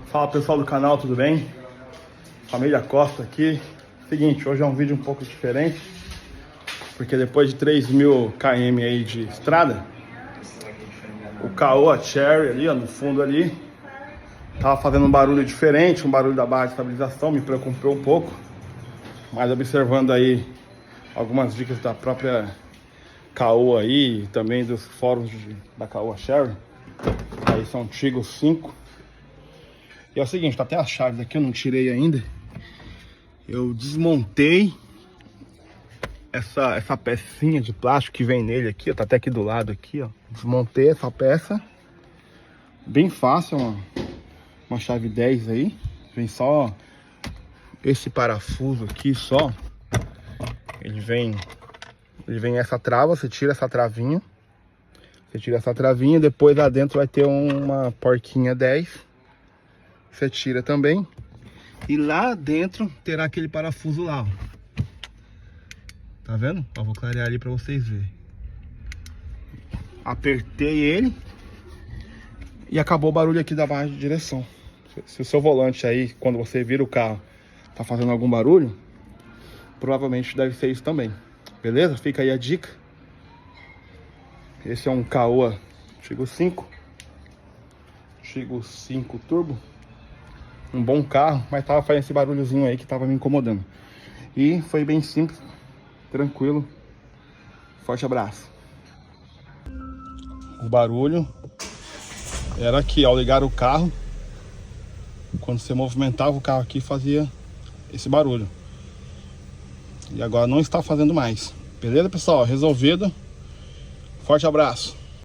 Fala pessoal do canal, tudo bem? Família Costa aqui. Seguinte, hoje é um vídeo um pouco diferente, porque depois de 3.000 km aí de estrada, o Caoa Chery ali, ó, no fundo ali, tava fazendo um barulho diferente, um barulho da barra de estabilização, me preocupou um pouco, mas observando aí algumas dicas da própria Caoa aí, e também dos fóruns da Caoa Chery, aí são Tiggo 5. E é o seguinte, tá até a chave daqui, eu não tirei ainda. Eu desmontei essa pecinha de plástico que vem nele aqui, ó, tá até aqui do lado aqui, ó. Desmontei essa peça, bem fácil, uma chave 10 aí. Vem só esse parafuso aqui só. Ele vem essa trava, você tira essa travinha. Você tira essa travinha, depois lá dentro vai ter uma porquinha 10. Você tira também. E lá dentro terá aquele parafuso lá, ó. Tá vendo? Ó, vou clarear ali pra vocês verem. Apertei ele. E acabou o barulho aqui da barra de direção. Se o seu volante aí, quando você vira o carro, tá fazendo algum barulho, provavelmente deve ser isso também. Beleza? Fica aí a dica. Esse é um Caoa Tiggo 5. Tiggo 5 Turbo. Um bom carro, mas tava fazendo esse barulhozinho aí que tava me incomodando. E foi bem simples, tranquilo. Forte abraço. O barulho era aqui, ao ligar o carro, quando você movimentava o carro aqui, fazia esse barulho. E agora não está fazendo mais. Beleza, pessoal? Resolvido. Forte abraço.